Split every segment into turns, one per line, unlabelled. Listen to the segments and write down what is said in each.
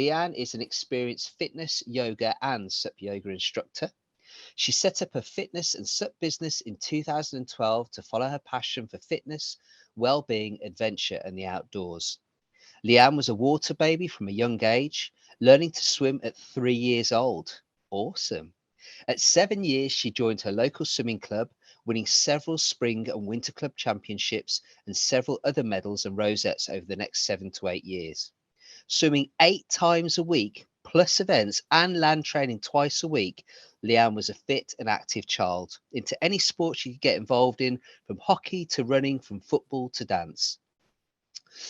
Leanne is an experienced fitness, yoga and SUP yoga instructor. She set up a fitness and SUP business in 2012 to follow her passion for fitness, well-being, adventure and the outdoors. Leanne was a water baby from a young age, learning to swim at 3 years old. Awesome. At 7 years, she joined her local swimming club, winning several spring and winter club championships and several other medals and rosettes over the next 7 to 8 years. Swimming 8 times a week, plus events and land training twice a week, Leanne was a fit and active child, into any sport she could get involved in, from hockey to running, from football to dance.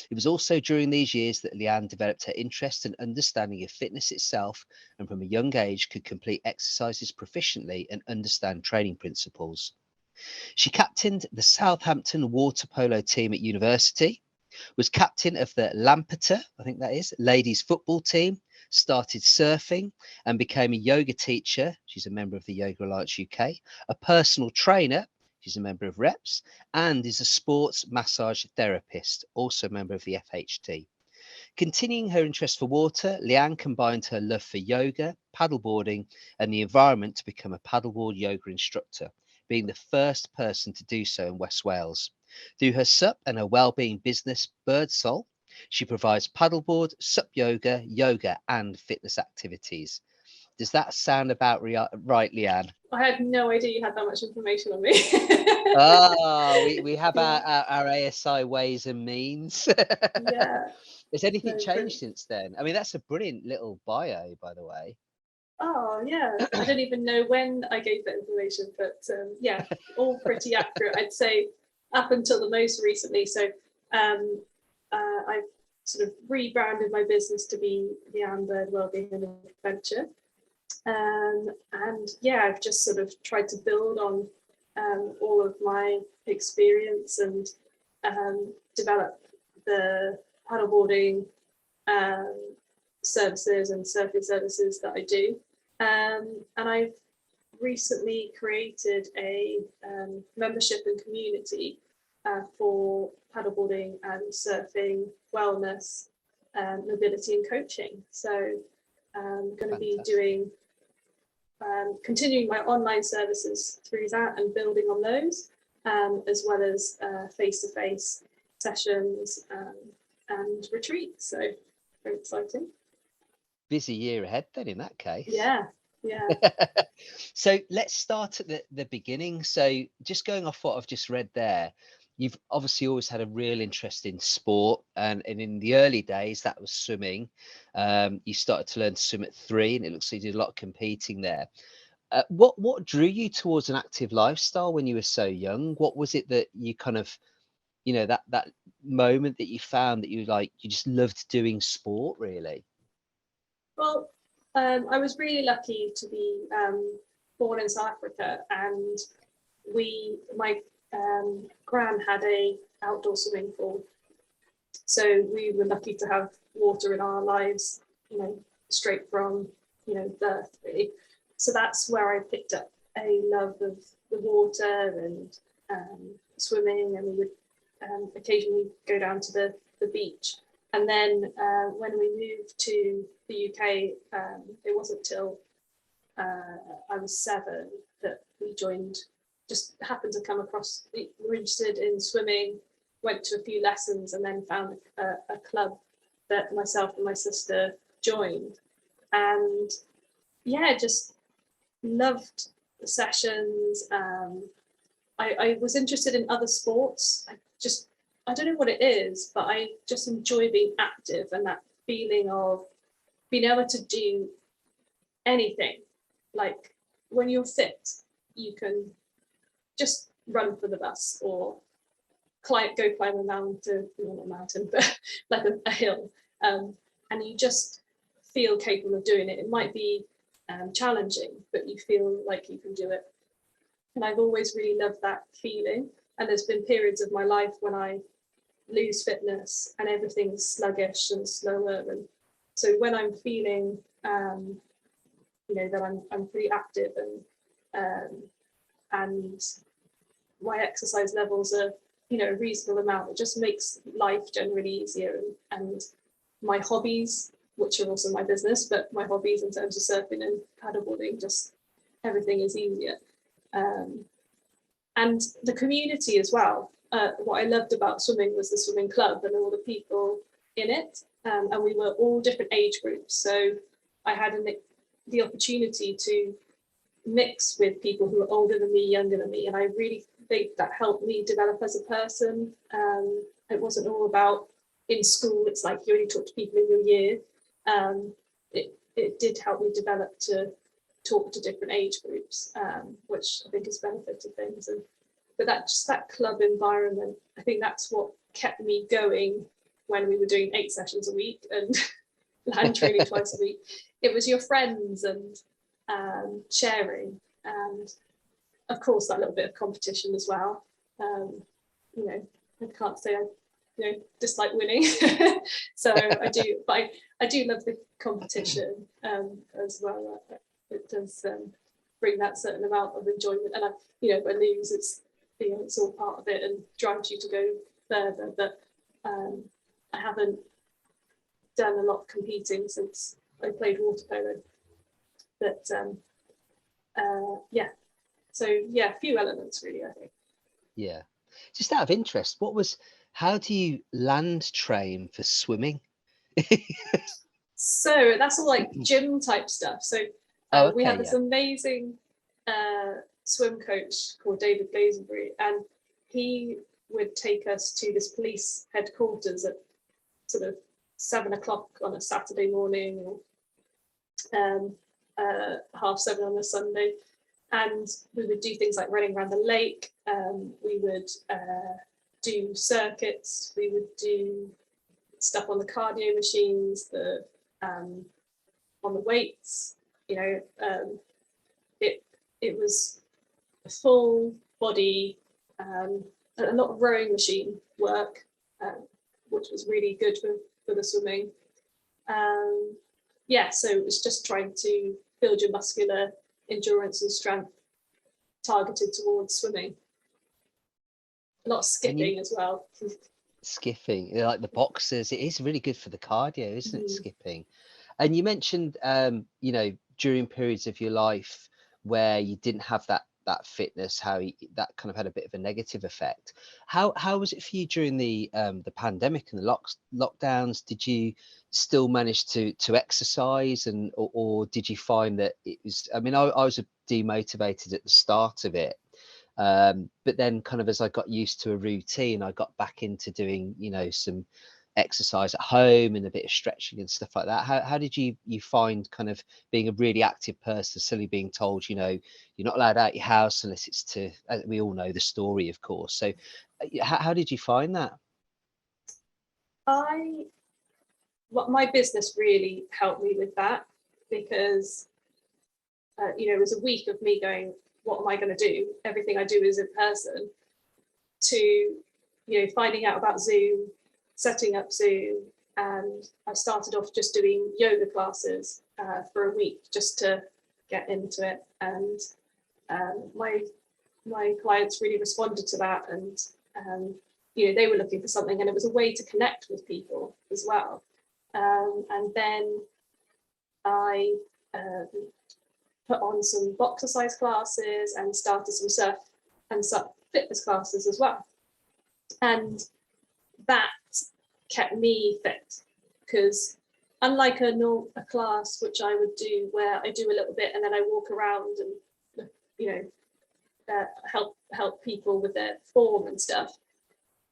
It was also during these years that Leanne developed her interest and understanding of fitness itself, and from a young age could complete exercises proficiently and understand training principles. She captained the Southampton water polo team at university, was captain of the Lampeter, I think that is, ladies football team, started surfing and became a yoga teacher. She's a member of the Yoga Alliance UK, a personal trainer. She's a member of REPS and is a sports massage therapist, also a member of the FHT. Continuing her interest for water, Leanne combined her love for yoga, paddleboarding, and the environment to become a paddleboard yoga instructor, being the first person to do so in West Wales. Through her SUP and her wellbeing business, Birdsole, she provides paddleboard, SUP yoga, yoga, and fitness activities. Does that sound about right, Leanne?
I had no idea you had that much information on me.
We have our ASI ways and means.
Yeah.
Has anything changed since then? I mean, that's a brilliant little bio, by the way.
Oh, yeah. I don't even know when I gave that information, but yeah, all pretty accurate, I'd say, up until the most recently. So I've sort of rebranded my business to be Leanne Bird Wellbeing and Adventure. And yeah, I've just sort of tried to build on all of my experience and develop the paddleboarding services and surfing services that I do. And I've recently created a membership and community for paddleboarding and surfing, wellness, mobility and coaching. So I'm going to be doing continuing my online services through that and building on those, as well as face-to-face sessions and retreats. So very exciting.
Busy year ahead then in that case.
Yeah.
So let's start at the beginning. So just going off what I've just read there, you've obviously always had a real interest in sport, and in the early days that was swimming. You started to learn to swim at 3, and it looks like you did a lot of competing there. What drew you towards an active lifestyle when you were so young? What was it that you kind of, that moment that you found that you just loved doing sport, really?
Well, I was really lucky to be born in South Africa, and my gran had a outdoor swimming pool, so we were lucky to have water in our lives, straight from birth, really. So that's where I picked up a love of the water and swimming, and we would occasionally go down to the beach. And then when we moved to the UK, it wasn't till I was 7 that we joined, just happened to come across, we were interested in swimming, went to a few lessons, and then found a club that myself and my sister joined. And yeah, just loved the sessions. I was interested in other sports. I don't know what it is, but I just enjoy being active, and that feeling of being able to do anything. Like when you're fit, you can just run for the bus or go climb a mountain, not a mountain, but like a hill. And you just feel capable of doing it. It might be challenging, but you feel like you can do it. And I've always really loved that feeling. And there's been periods of my life when I lose fitness and everything's sluggish and slower. And so when I'm feeling, that I'm pretty active and my exercise levels are, a reasonable amount, it just makes life generally easier. And my hobbies which are also my business, but my hobbies in terms of surfing and paddleboarding, just everything is easier. And the community as well. What I loved about swimming was the swimming club and all the people in it. And we were all different age groups. So I had the opportunity to mix with people who are older than me, younger than me. And I really think that helped me develop as a person. It wasn't all about in school, it's like you only talk to people in your year. It did help me develop to talk to different age groups, which I think has benefited things. But that club environment, I think that's what kept me going when we were doing 8 sessions a week and land training twice a week. It was your friends and sharing, and of course that little bit of competition as well. I can't say I dislike winning. So I do, but I do love the competition as well. It does bring that certain amount of enjoyment, and if I lose, it's all part of it and drives you to go further. But I haven't done a lot of competing since I played water polo. But so a few elements really, I think.
Yeah, just out of interest, how do you land train for swimming?
So that's all like gym type stuff. So we have this amazing swim coach called David Blazenbury, and he would take us to this police headquarters at sort of 7 o'clock on a Saturday morning, or 7:30 on a Sunday, and we would do things like running around the lake. We would do circuits. We would do stuff on the cardio machines, on the weights. It was a full body, a lot of rowing machine work, which was really good for the swimming. So it was just trying to build your muscular endurance and strength targeted towards swimming. A lot of skipping as well.
Skipping, like the boxers, it is really good for the cardio, isn't it? Skipping. And you mentioned, during periods of your life where you didn't have that fitness, that kind of had a bit of a negative effect. How was it for you during the pandemic and the lockdowns? Did you still manage to exercise, or did you find that it was? I mean, I was demotivated at the start of it, but then kind of as I got used to a routine, I got back into doing some exercise at home and a bit of stretching and stuff like that. How did you find kind of being a really active person, suddenly being told you're not allowed out your house unless it's to, we all know the story, of course. So how did you find that?
My business really helped me with that, because it was a week of me going, what am I going to do? Everything I do is in person, to finding out about Zoom, setting up Zoom, and I started off just doing yoga classes for a week just to get into it. And my clients really responded to that, and they were looking for something, and it was a way to connect with people as well. And then I put on some boxercise classes and started some surf and fitness classes as well. And that kept me fit, because unlike a class which I would do where I do a little bit and then I walk around and help people with their form and stuff,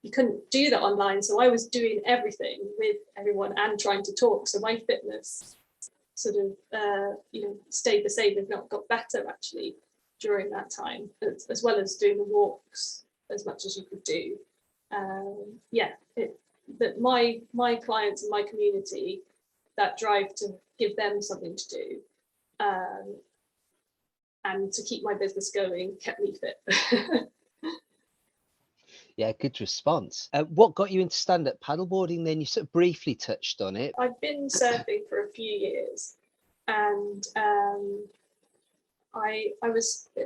you couldn't do that online. So I was doing everything with everyone and trying to talk. So my fitness sort of stayed the same, if not got better actually during that time, as well as doing the walks as much as you could do. That my clients and my community, that drive to give them something to do and to keep my business going, kept me fit.
Yeah, good response. What got you into stand-up paddleboarding then? You sort of briefly touched on it.
I've been surfing for a few years, and it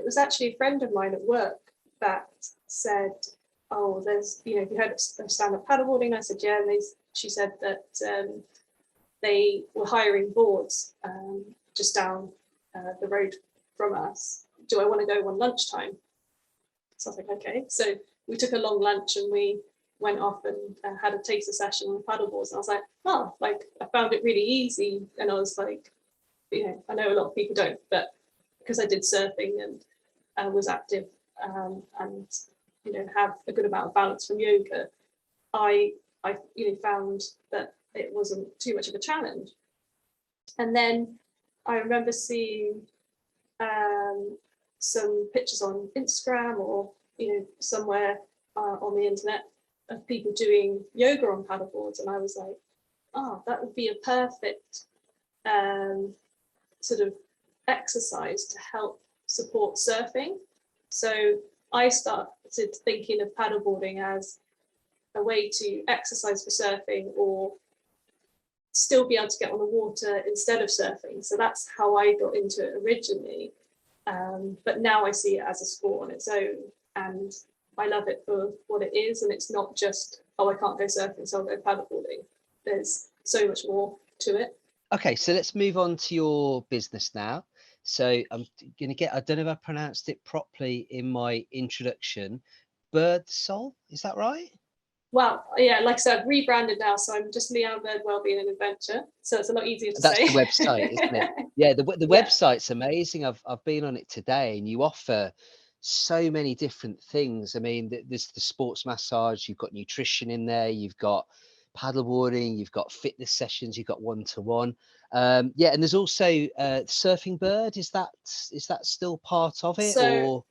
was actually a friend of mine at work that said, oh, there's, have you heard of stand-up paddleboarding? I said, yeah. And she said that they were hiring boards just down the road from us. Do I want to go on lunchtime? So I was like, okay. So we took a long lunch and we went off and had a taster session on paddleboards. And I was like, oh, like I found it really easy. And I was like, you know, I know a lot of people don't, but because I did surfing and was active and you know have a good amount of balance from yoga, I you know found that it wasn't too much of a challenge. And then I remember seeing some pictures on Instagram or you know somewhere on the internet of people doing yoga on paddleboards, and I was like, oh, that would be a perfect sort of exercise to help support surfing. So I started thinking of paddleboarding as a way to exercise for surfing or still be able to get on the water instead of surfing. So that's how I got into it originally. But now I see it as a sport on its own, and I love it for what it is. And it's not just, oh, I can't go surfing, so I'll go paddleboarding. There's so much more to it.
Okay, so let's move on to your business now. So I'm going to get, I don't know if I pronounced it properly in my introduction, Bird Soul, is that right?
Well, yeah, like I said, I've rebranded now, so I'm just Leanne Bird Wellbeing and Adventure. So it's a lot easier to
That's
say.
the website, isn't it? Yeah, the
Yeah.
website's amazing. I've been on it today, and you offer so many different things. I mean, there's the sports massage, you've got nutrition in there, you've got paddleboarding, you've got fitness sessions, you've got one-to-one. Yeah, and there's also Surfing Bird. Is that still part of it,
So
or?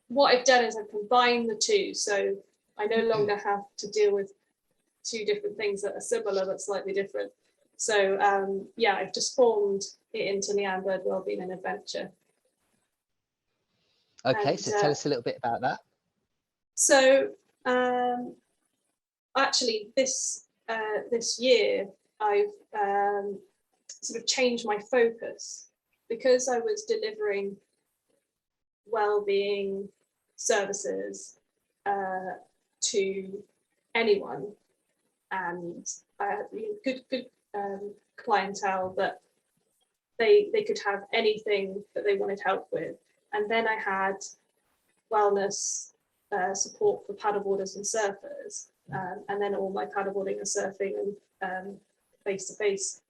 what I've done is I've combined the two. So I no longer have to deal with two different things that are similar but slightly different. So yeah, I've just formed it into Leanne Bird Wellbeing and Adventure.
Okay,
And,
so tell us a little bit about that.
So actually, this year I've sort of changed my focus because I was delivering well-being services to anyone, and good clientele that they could have anything that they wanted help with. And then I had wellness support for paddleboarders and surfers, and then all my paddleboarding and surfing and face-to-face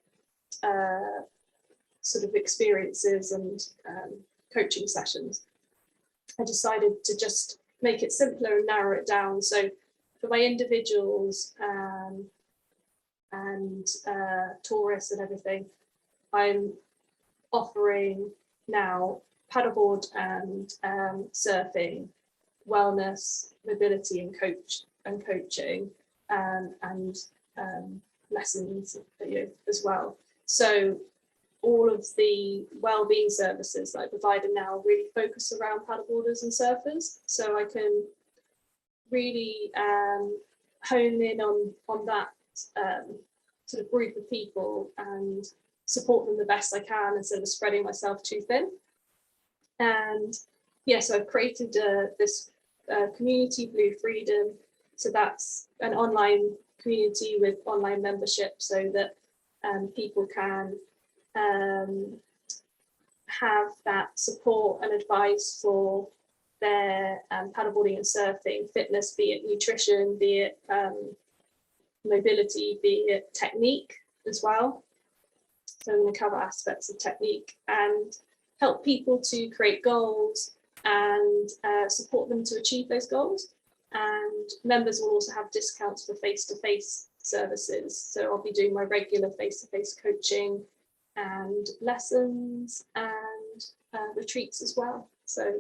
sort of experiences and coaching sessions. I decided to just make it simpler and narrow it down. So for my individuals and tourists and everything, I'm offering now paddleboard and surfing, wellness, mobility and coaching, and lessons as well. So all of the wellbeing services that I provide are now really focused around paddleboarders and surfers. So I can really hone in on that sort of group of people and support them the best I can instead of spreading myself too thin. And yeah, so I've created this community, Blue Freedom. So that's an online community with online membership so that people can have that support and advice for their paddleboarding and surfing, fitness, be it nutrition, be it mobility, be it technique as well. So I'm going to cover aspects of technique and help people to create goals and support them to achieve those goals. And members will also have discounts for face-to-face services. So I'll be doing my regular face-to-face coaching and lessons and retreats as well. So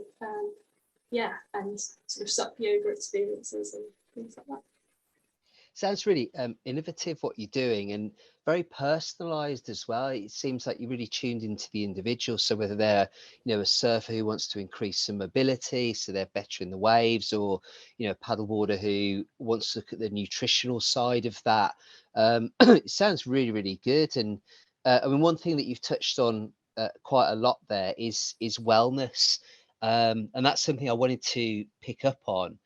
yeah, and sort of sup yoga experiences and things like that.
Sounds really innovative what you're doing, and very personalized as well. It seems like you're really tuned into the individual. So whether they're, a surfer who wants to increase some mobility, so they're better in the waves, or, a paddleboarder who wants to look at the nutritional side of that. It sounds really, really good. And I mean, one thing that you've touched on quite a lot there is wellness. And that's something I wanted to pick up on.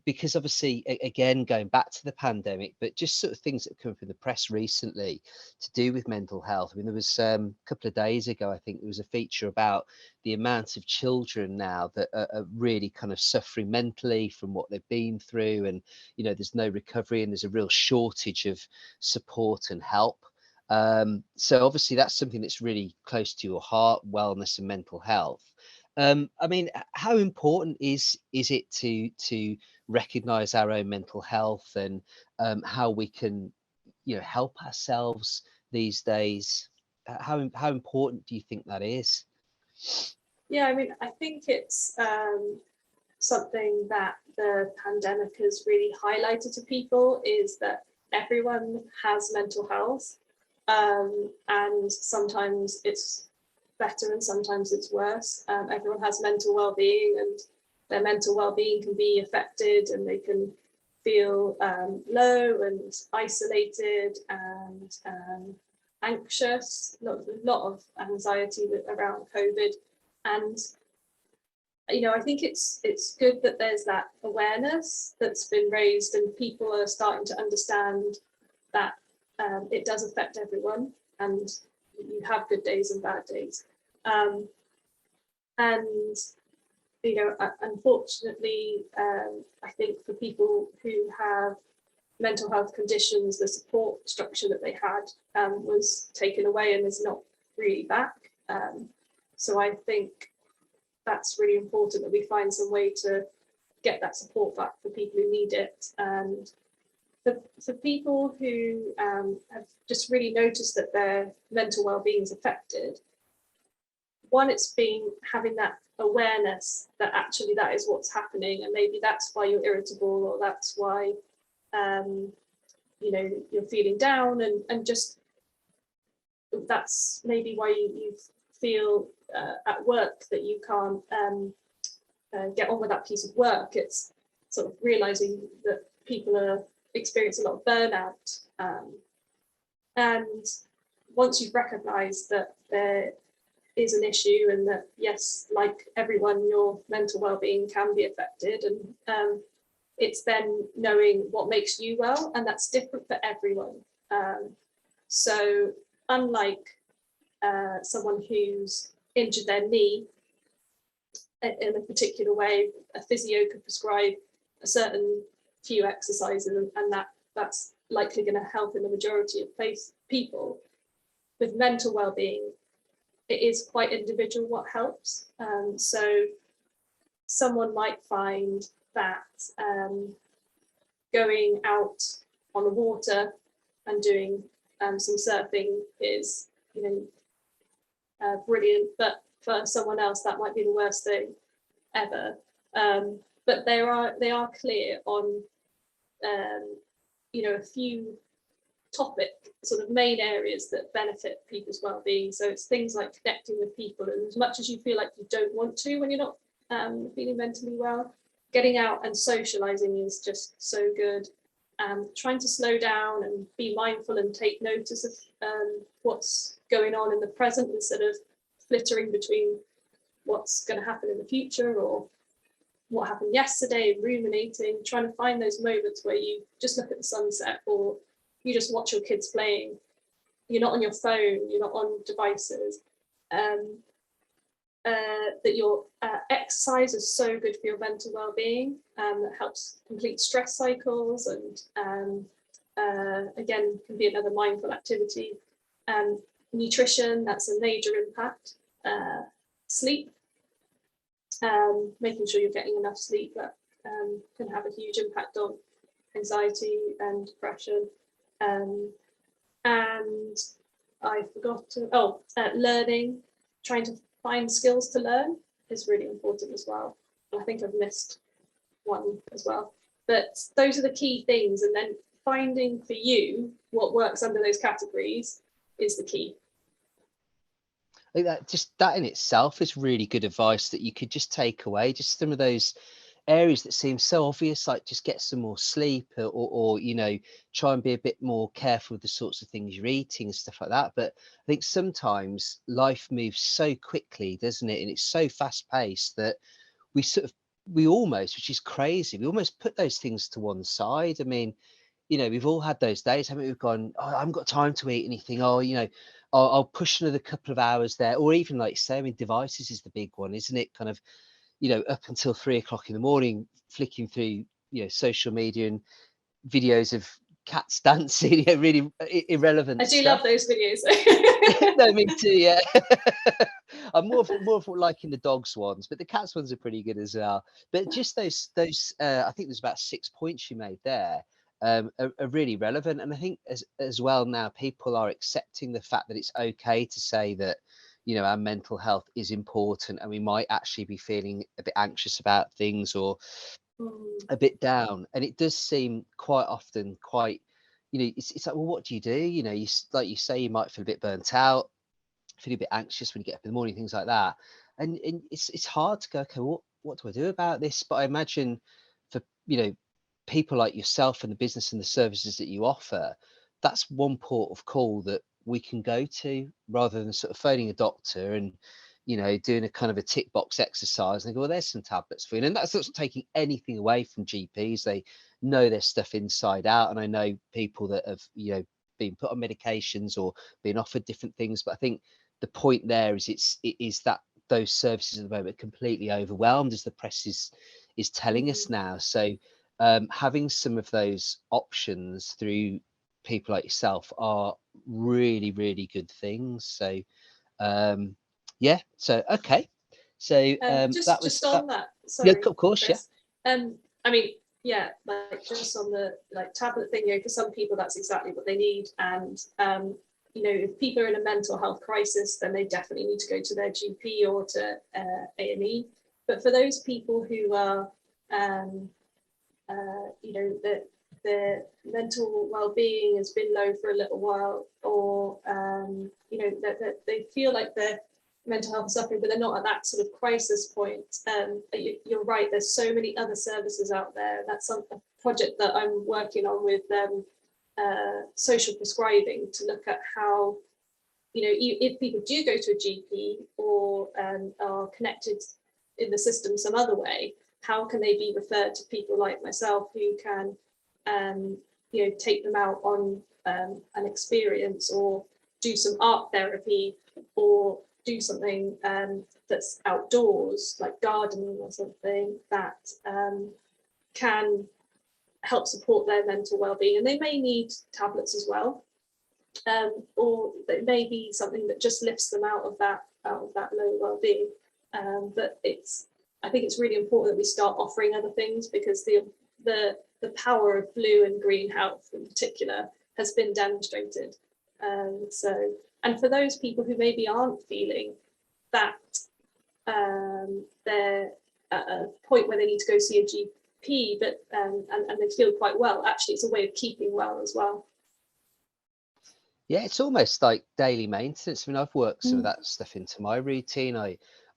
because obviously, again, going back to the pandemic, but just sort of things that come from the press recently to do with mental health. I mean, there was a couple of days ago, I think there was a feature about the amount of children now that are really kind of suffering mentally from what they've been through, and there's no recovery, and there's a real shortage of support and help. So obviously that's something that's really close to your heart, wellness and mental health. I mean, how important is it to recognize our own mental health, and how we can, help ourselves these days? How important do you think that is?
Yeah, I mean, I think it's something that the pandemic has really highlighted to people, is that everyone has mental health, and sometimes it's better and sometimes it's worse. Everyone has mental well-being, and their mental well-being can be affected, and they can feel low and isolated and anxious. A lot of anxiety around COVID, and I think it's good that there's that awareness that's been raised, and people are starting to understand that it does affect everyone, and you have good days and bad days. And unfortunately, I think for people who have mental health conditions, the support structure that they had was taken away and is not really back. So I think that's really important, that we find some way to get that support back for people who need it. And for people who have just really noticed that their mental well-being is affected, one, it's been having that awareness that actually that is what's happening, and maybe that's why you're irritable, or that's why you're feeling down, and just that's maybe why you feel at work that you can't get on with that piece of work. It's sort of realizing that people are experiencing a lot of burnout, and once you've recognized that there is an issue, and that yes, like everyone, your mental well-being can be affected, and it's then knowing what makes you well, and that's different for everyone. So unlike someone who's injured their knee in a particular way, a physio could prescribe a certain few exercises, and that's likely going to help in the majority of people. With mental well-being, it is quite individual what helps. So someone might find that going out on the water and doing some surfing is brilliant, but for someone else that might be the worst thing ever. But they are clear on a few topic sort of main areas that benefit people's well-being. So it's things like connecting with people, and as much as you feel like you don't want to when you're not feeling mentally well, getting out and socializing is just so good. Trying to slow down and be mindful and take notice of what's going on in the present, instead of flittering between what's going to happen in the future or what happened yesterday, ruminating, trying to find those moments where you just look at the sunset, or you just watch your kids playing. You're not on your phone, you're not on devices. That your exercise is so good for your mental well-being. That helps complete stress cycles, and again, can be another mindful activity. Nutrition, that's a major impact. Sleep, making sure you're getting enough sleep, that can have a huge impact on anxiety and depression. And I forgot to, learning, trying to find skills to learn is really important as well. I think I've missed one as well. But those are the key things, and then finding for you what works under those categories is the key.
I think that in itself is really good advice that you could just take away, just some of those areas that seem so obvious, like just get some more sleep, or try and be a bit more careful with the sorts of things you're eating and stuff like that. But I think sometimes life moves so quickly, doesn't it? And it's so fast paced that we sort of we almost, which is crazy, we almost put those things to one side. I mean, we've all had those days, haven't we? We've gone, oh, I haven't got time to eat anything. Oh, I'll push another couple of hours there. Or even like say, I mean, devices is the big one, isn't it? Kind of, up until 3 o'clock in the morning, flicking through, social media and videos of cats dancing, really irrelevant
I do
stuff.
love those videos.
No, me too. Yeah, I'm more for liking the dogs ones, but the cats ones are pretty good as well. But just those, I think there's about 6 points you made there, are really relevant. And I think as well now, people are accepting the fact that it's okay to say that, our mental health is important, and we might actually be feeling a bit anxious about things or a bit down. And it does seem quite often quite, it's like, well, what do? Like you say, you might feel a bit burnt out, feel a bit anxious when you get up in the morning, things like that. And it's hard to go, okay, what do I do about this? But I imagine for, people like yourself and the business and the services that you offer, that's one port of call that we can go to, rather than sort of phoning a doctor and, doing a kind of a tick box exercise and they go, well, there's some tablets for you. And that's not taking anything away from GPs. They know their stuff inside out. And I know people that have, been put on medications or been offered different things. But I think the point there is it is that those services at the moment are completely overwhelmed, as the press is telling us now. So having some of those options through people like yourself are really, really good things. So yeah, so okay, so that was
just on that,
yeah,
sorry,
of course,
Chris. I mean, yeah, like just on the like tablet thing, for some people that's exactly what they need. And if people are in a mental health crisis, then they definitely need to go to their GP or to A&E. But for those people who are that their mental well-being has been low for a little while, or that they feel like their mental health is suffering, but they're not at that sort of crisis point. You're right, there's so many other services out there. That's a project that I'm working on with social prescribing, to look at how, if people do go to a GP or are connected in the system some other way, how can they be referred to people like myself who can take them out on an experience, or do some art therapy, or do something that's outdoors, like gardening or something, that can help support their mental well-being. And they may need tablets as well, or it may be something that just lifts them out of that low well-being. But I think it's really important that we start offering other things, because the power of blue and green health in particular has been demonstrated. And for those people who maybe aren't feeling that they're at a point where they need to go see a GP, but and they feel quite well, actually it's a way of keeping well as well.
Yeah, it's almost like daily maintenance. I mean, I've worked some of that stuff into my routine. I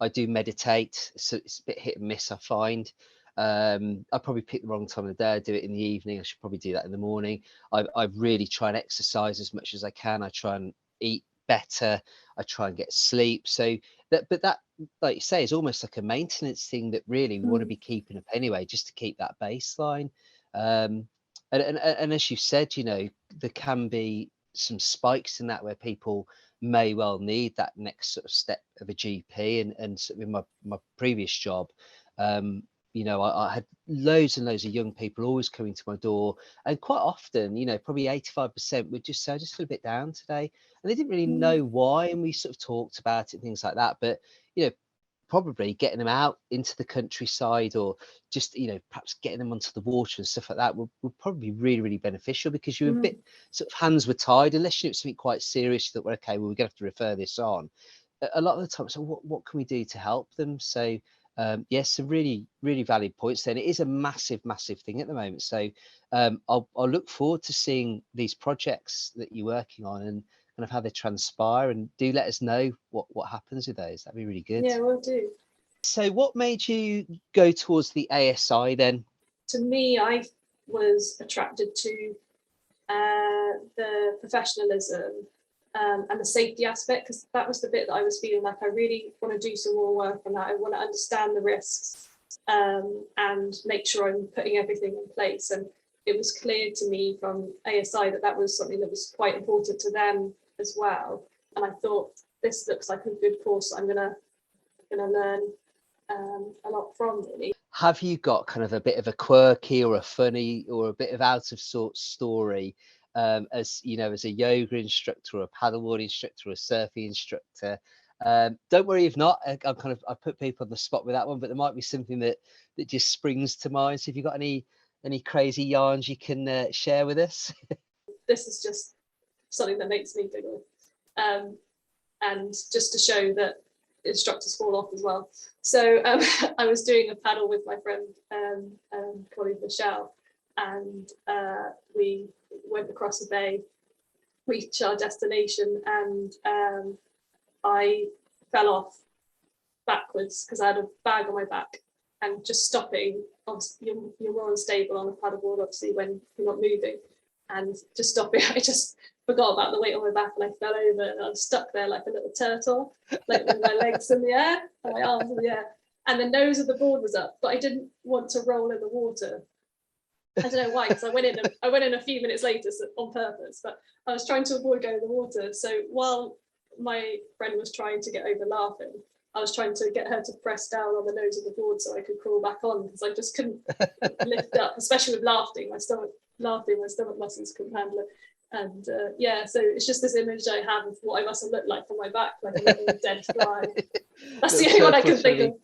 do meditate, so it's a bit hit and miss, I find. I probably pick the wrong time of the day. I do it in the evening. I should probably do that in the morning. I really try and exercise as much as I can. I try and eat better. I try and get sleep. So that, like you say, is almost like a maintenance thing that really we want to be keeping up anyway, just to keep that baseline. And as you said, there can be some spikes in that where people may well need that next sort of step of a GP. And sort of in my previous job, I had loads and loads of young people always coming to my door, and quite often, probably 85% would just say, I just feel a bit down today. And they didn't really know why. And we sort of talked about it, things like that. But, probably getting them out into the countryside, or just, perhaps getting them onto the water and stuff like that would probably be really, really beneficial, because you're a bit sort of hands were tied, unless it's something quite serious that we're okay, well, we're going to have to refer this on. A lot of the time, so what can we do to help them? So yes, some really, really valid points then. It is a massive, massive thing at the moment. So I'll look forward to seeing these projects that you're working on, and kind of how they transpire, and do let us know what happens with those. That'd be really good.
Yeah, we'll do.
So what made you go towards the ASI then?
To me, I was attracted to the professionalism and the safety aspect, because that was the bit that I was feeling like I really want to do some more work on that. I want to understand the risks and make sure I'm putting everything in place. And it was clear to me from ASI that that was something that was quite important to them as well. And I thought, this looks like a good course I'm gonna learn a lot from, really.
Have you got kind of a bit of a quirky or a funny or a bit of out of sorts story, as you know, as a yoga instructor or a paddleboard instructor or a surfing instructor? Don't worry if not. I put people on the spot with that one, but there might be something that just springs to mind. So if you've got any crazy yarns you can share with us.
This is just something that makes me giggle, and just to show that instructors fall off as well. So I was doing a paddle with my friend, colleague Michelle, and we went across the bay, reached our destination, and I fell off backwards because I had a bag on my back, and just stopping, obviously you're more unstable on a paddleboard, obviously, when you're not moving, and just stopping, I just forgot about the weight on my back and I fell over, and I was stuck there like a little turtle, like with my legs in the air and my arms in the air, and the nose of the board was up, but I didn't want to roll in the water. I don't know why, because I went in a few minutes later on purpose, but I was trying to avoid going in the water. So while my friend was trying to get over laughing, I was trying to get her to press down on the nose of the board so I could crawl back on, because I just couldn't lift up, especially with laughing. My stomach muscles couldn't handle it. And yeah, so it's just this image I have of what I must have looked like on my back, like a little dead fly. That's the only one I can think of.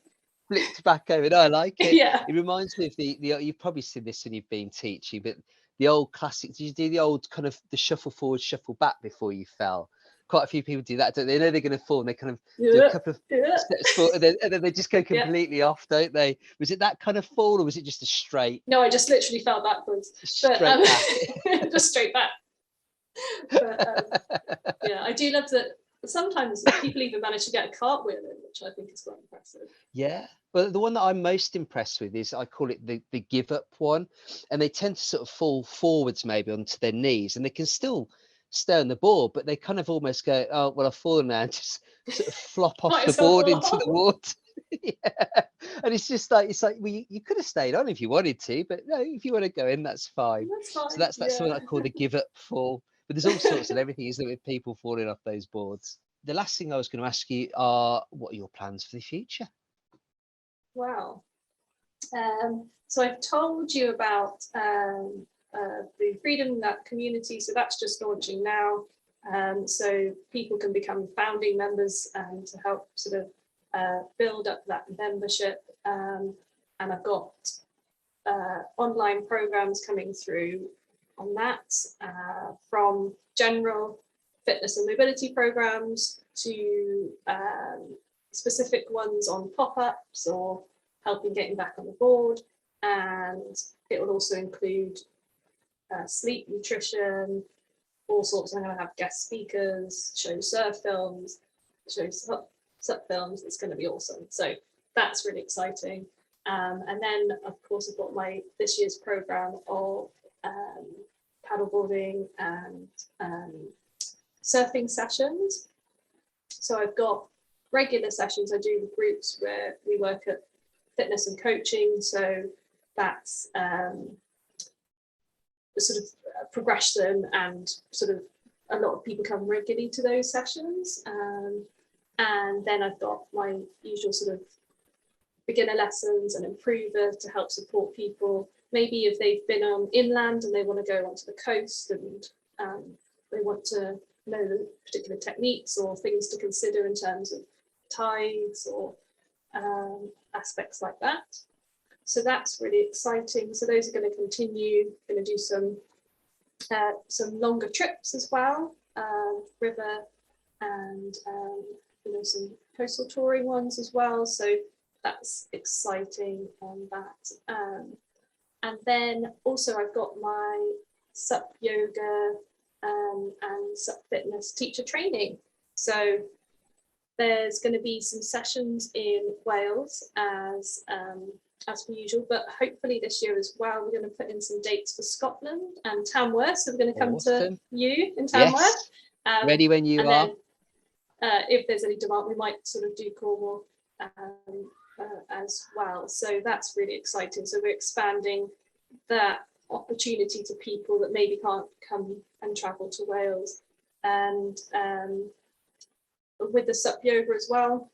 Flipped back over. No, I like it.
Yeah.
It reminds me of the you've probably seen this when you've been teaching, but the old classic. Did you do the old kind of the shuffle forward, shuffle back before you fell? Quite a few people do that, don't they? They know they're going to fall, and they kind of do a couple of steps forward, and then they just go completely off, don't they? Was it that kind of fall, or was it just a straight?
No, I just literally fell backwards.
Straight back.
Just straight back. But yeah, I do love that. Sometimes people even manage to get a cartwheel in, which I think is quite impressive.
Yeah. Well, the one that I'm most impressed with is, I call it the give up one, and they tend to sort of fall forwards maybe onto their knees, and they can still stay on the board, but they kind of almost go, oh well, I've fallen now, and just sort of flop off the board into the water. Yeah. And it's like well, you could have stayed on if you wanted to, but no, if you want to go in, that's fine.
That's fine.
So that's something I call the give up fall. But there's all sorts of everything, isn't it, with people falling off those boards. The last thing I was going to ask you are, what are your plans for the future?
Wow. So I've told you about the Freedom Nut community, so that's just launching now. So people can become founding members and to help sort of build up that membership. And I've got online programs coming through on that, from general fitness and mobility programs to specific ones on pop-ups or helping getting back on the board. And it will also include sleep, nutrition, all sorts. I'm going to have guest speakers, show surf films, show sup films. It's going to be awesome. So that's really exciting. And then, of course, I've got this year's program of paddleboarding and surfing sessions. So I've got regular sessions I do with groups where we work at fitness and coaching. So that's sort of progression, and sort of a lot of people come regularly to those sessions. And then I've got my usual sort of beginner lessons and improver to help support people. Maybe if they've been on inland and they want to go onto the coast, and they want to know the particular techniques or things to consider in terms of tides or aspects like that. So that's really exciting. So those are going to continue. Going to do some longer trips as well, river and some coastal touring ones as well. So that's exciting on that. And then also I've got my SUP yoga and SUP fitness teacher training. So there's going to be some sessions in Wales as per usual, but hopefully this year as well we're going to put in some dates for Scotland and Tamworth. So we're going to come to you in Tamworth.
Yes. Ready when you are.
Then, if there's any demand, we might sort of do Cornwall as well. So that's really exciting. So we're expanding that opportunity to people that maybe can't come and travel to Wales. And with the SUP yoga as well,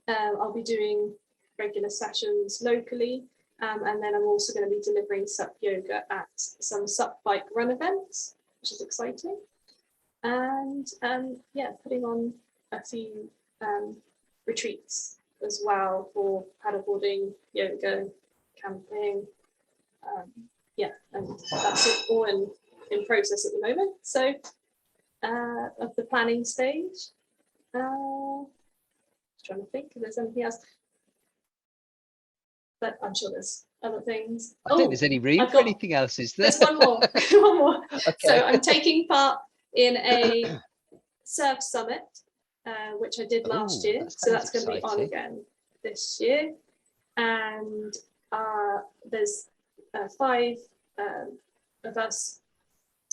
I'll be doing regular sessions locally. And then I'm also going to be delivering SUP yoga at some SUP bike run events, which is exciting. And yeah, putting on a few retreats as well for paddleboarding, yoga, camping. Yeah, and that's all in process at the moment. So of the planning stage, just trying to think if there's anything else, but I'm sure there's other things.
I don't think there's any room for anything else, is there?
There's one more. One more.
Okay.
So I'm taking part in a surf summit, which I did last year. So that's going to be on again this year. And there's 5 of us,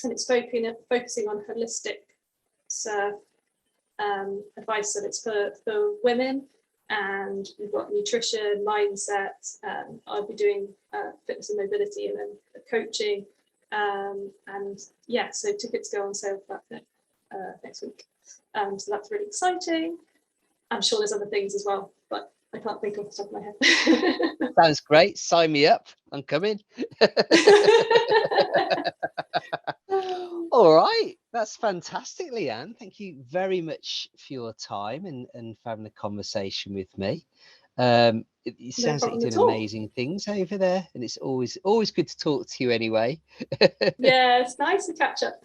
and it's focusing on holistic surf advice. So it's for women, and we've got nutrition, mindset. I'll be doing fitness and mobility, and then coaching. And yeah, so tickets go on sale for that next week. So that's really exciting. I'm sure there's other things as well, but I can't think off the top of my head.
Sounds great. Sign me up. I'm coming. All right. That's fantastic, Leanne. Thank you very much for your time and for having a conversation with me. It sounds like you're doing amazing things over there, and it's always good to talk to you anyway.
Yeah, it's nice to catch up.